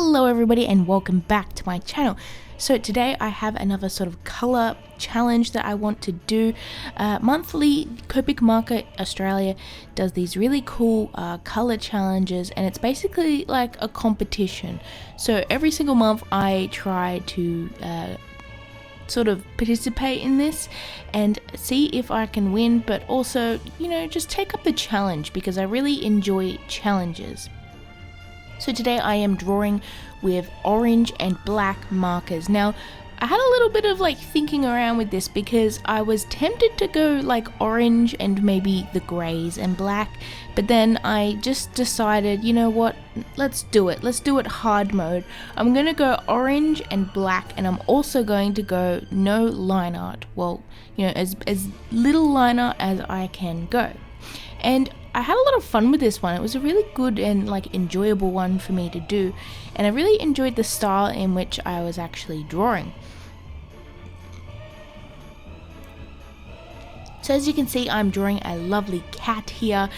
Hello everybody and welcome back to my channel. So today I have another sort of color challenge that I want to do. Monthly, Copic Market Australia does these really cool color challenges, and it's basically like a competition. So every single month I try to sort of participate in this and see if I can win, but also, you know, just take up the challenge because I really enjoy challenges. So today I am drawing with orange and black markers. Now, I had a little bit of like thinking around with this because I was tempted to go like orange and maybe the grays and black, but then I just decided, you know what, let's do it. Let's do it hard mode. I'm going to go orange and black, and I'm also going to go no line art. Well, you know, as little line art as I can go. And I had a lot of fun with this one. It was a really good and like enjoyable one for me to do, and I really enjoyed the style in which I was actually drawing. So as you can see, I'm drawing a lovely cat here,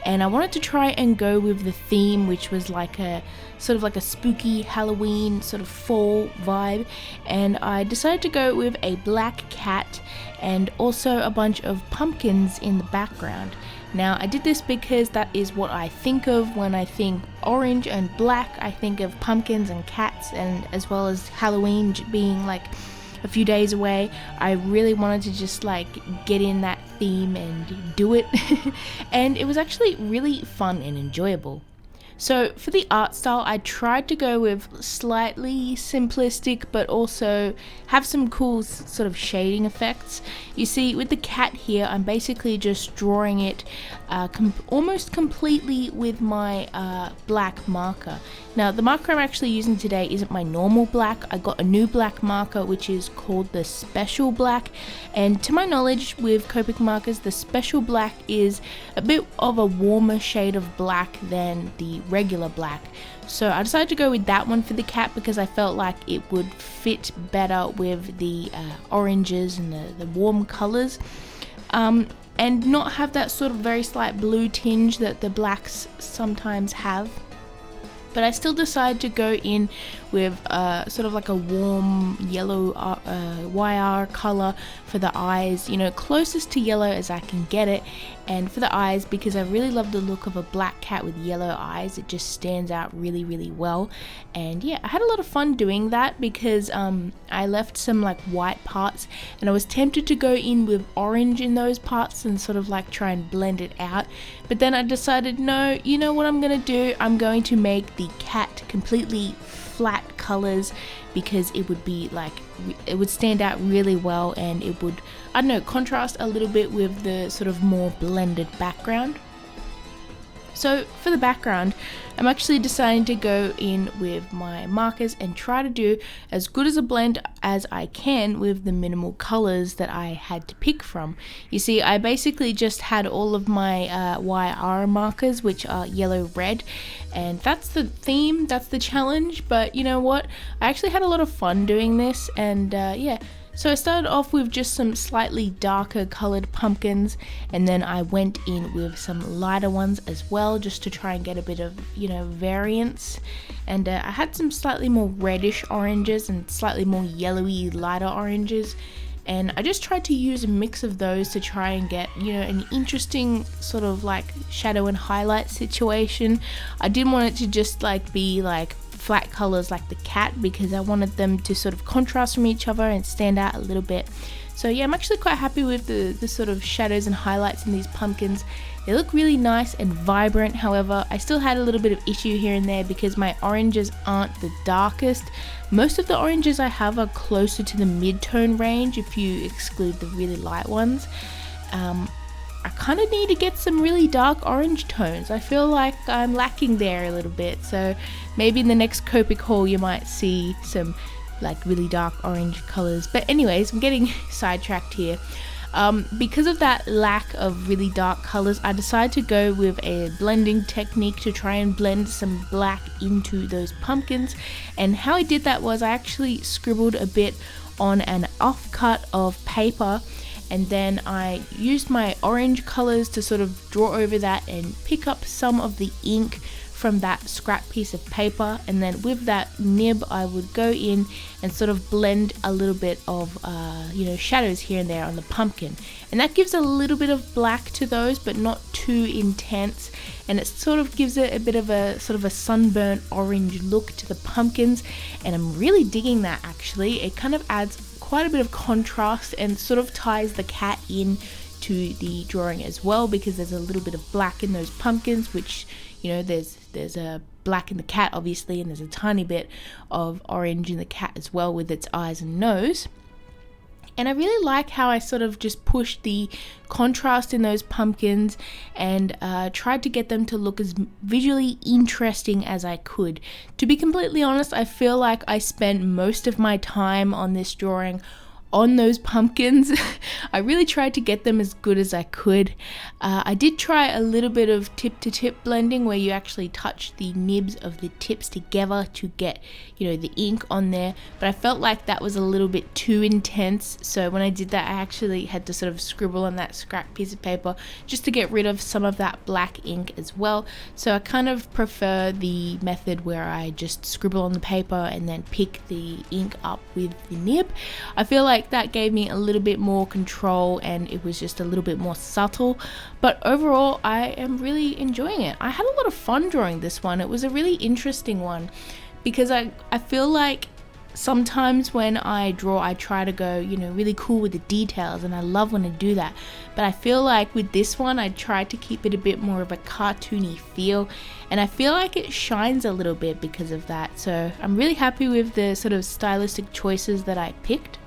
and I wanted to try and go with the theme, which was like a sort of like a spooky Halloween sort of fall vibe, and I decided to go with a black cat and also a bunch of pumpkins in the background. Now, I did this because that is what I think of when I think orange and black. I think of pumpkins and cats, and as well as Halloween being like a few days away. I really wanted to just like get in that theme and do it. And it was actually really fun and enjoyable. So for the art style, I tried to go with slightly simplistic, but also have some cool sort of shading effects. You see, with the cat here, I'm basically just drawing it almost completely with my black marker. Now, the marker I'm actually using today isn't my normal black. I got a new black marker, which is called the Special Black. And to my knowledge, with Copic markers, the Special Black is a bit of a warmer shade of black than the regular black. So I decided to go with that one for the cat because I felt like it would fit better with the oranges and the warm colors, and not have that sort of very slight blue tinge that the blacks sometimes have. But I still decided to go in with sort of like a warm yellow YR color for the eyes, you know, closest to yellow as I can get it. And for the eyes, because I really love the look of a black cat with yellow eyes, it just stands out really, really well. And yeah, I had a lot of fun doing that because I left some like white parts, and I was tempted to go in with orange in those parts and sort of like try and blend it out. But then I decided, no, you know what I'm gonna do? I'm going to make the cat completely flat colors because it would be like, it would stand out really well, and it would, I don't know, contrast a little bit with the sort of more blended background. So for the background, I'm actually deciding to go in with my markers and try to do as good as a blend as I can with the minimal colors that I had to pick from. You see, I basically just had all of my YR markers, which are yellow, red, and that's the theme, that's the challenge. But you know what? I actually had a lot of fun doing this, and yeah. So I started off with just some slightly darker colored pumpkins, and then I went in with some lighter ones as well, just to try and get a bit of, you know, variance. And I had some slightly more reddish oranges and slightly more yellowy lighter oranges, and I just tried to use a mix of those to try and get, you know, an interesting sort of like shadow and highlight situation. I didn't want it to just like be like flat colors like the cat, because I wanted them to sort of contrast from each other and stand out a little bit. So yeah, I'm actually quite happy with the sort of shadows and highlights in these pumpkins. They look really nice and vibrant. However, I still had a little bit of issue here and there because my oranges aren't the darkest. Most of the oranges I have are closer to the mid-tone range if you exclude the really light ones. I kind of need to get some really dark orange tones. I feel like I'm lacking there a little bit, so maybe in the next Copic haul you might see some like really dark orange colors. But anyways, I'm getting sidetracked here. Because of that lack of really dark colors, I decided to go with a blending technique to try and blend some black into those pumpkins. And how I did that was I actually scribbled a bit on an offcut of paper, and then I used my orange colors to sort of draw over that and pick up some of the ink from that scrap piece of paper, and then with that nib I would go in and sort of blend a little bit of shadows here and there on the pumpkin, and that gives a little bit of black to those, but not too intense, and it sort of gives it a bit of a sort of a sunburnt orange look to the pumpkins, and I'm really digging that. Actually, it kind of adds quite a bit of contrast and sort of ties the cat in to the drawing as well, because there's a little bit of black in those pumpkins, which, you know, there's a black in the cat obviously, and there's a tiny bit of orange in the cat as well with its eyes and nose. And I really like how I sort of just pushed the contrast in those pumpkins and tried to get them to look as visually interesting as I could. To be completely honest, I feel like I spent most of my time on this drawing on those pumpkins. I really tried to get them as good as I could. I did try a little bit of tip to tip blending, where you actually touch the nibs of the tips together to get, you know, the ink on there, but I felt like that was a little bit too intense, so when I did that I actually had to sort of scribble on that scrap piece of paper just to get rid of some of that black ink as well. So I kind of prefer the method where I just scribble on the paper and then pick the ink up with the nib. I feel like that gave me a little bit more control and it was just a little bit more subtle, but overall I am really enjoying it. I had a lot of fun drawing this one. It was a really interesting one because I feel like sometimes when I draw I try to go, you know, really cool with the details, and I love when I do that, but I feel like with this one I tried to keep it a bit more of a cartoony feel, and I feel like it shines a little bit because of that. So I'm really happy with the sort of stylistic choices that I picked.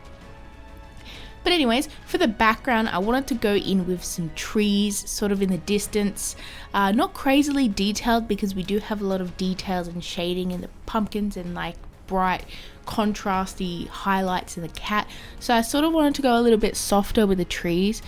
But anyways, for the background, I wanted to go in with some trees sort of in the distance. Not crazily detailed, because we do have a lot of details and shading in the pumpkins and like bright contrasty highlights in the cat. So I sort of wanted to go a little bit softer with the trees.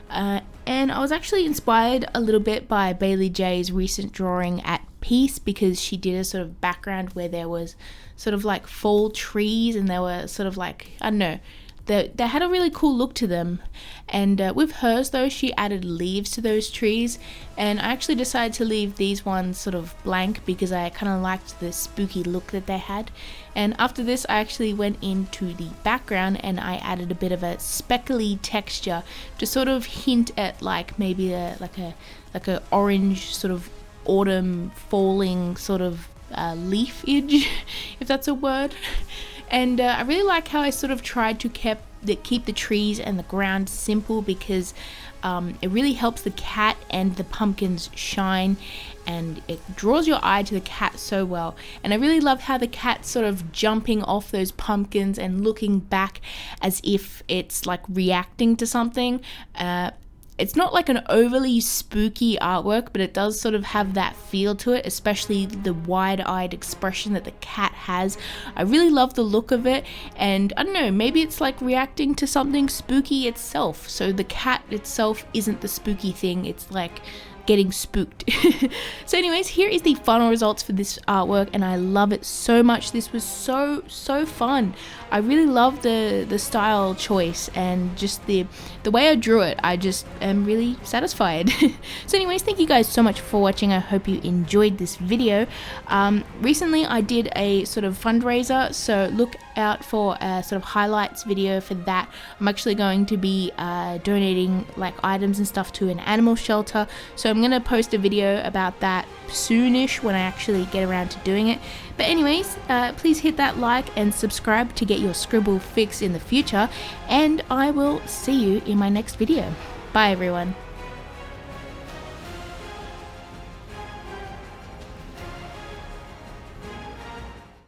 And I was actually inspired a little bit by Bailey J's recent drawing at Peace, because she did a sort of background where there was sort of like fall trees and they were sort of like, I don't know, they had a really cool look to them. And with hers though, she added leaves to those trees, and I actually decided to leave these ones sort of blank because I kind of liked the spooky look that they had. And after this I actually went into the background and I added a bit of a speckly texture to sort of hint at like maybe like a orange sort of autumn falling sort of leafage, if that's a word. And I really like how I sort of tried to keep the trees and the ground simple, because it really helps the cat and the pumpkins shine, and it draws your eye to the cat so well. And I really love how the cat's sort of jumping off those pumpkins and looking back as if it's like reacting to something. It's not like an overly spooky artwork, but it does sort of have that feel to it, especially the wide-eyed expression that the cat has. I really love the look of it, and I don't know, maybe it's like reacting to something spooky itself. So the cat itself isn't the spooky thing, it's like getting spooked. So anyways, here is the final results for this artwork, and I love it so much. This was so fun. I really love the style choice and just the way I drew it. I just am really satisfied. So anyways, thank you guys so much for watching. I hope you enjoyed this video. Recently I did a sort of fundraiser, so look out for a sort of highlights video for that. I'm actually going to be donating like items and stuff to an animal shelter, so I'm gonna post a video about that soonish when I actually get around to doing it. But anyways, please hit that like and subscribe to get your scribble fix in the future, and I will see you in my next video. Bye everyone.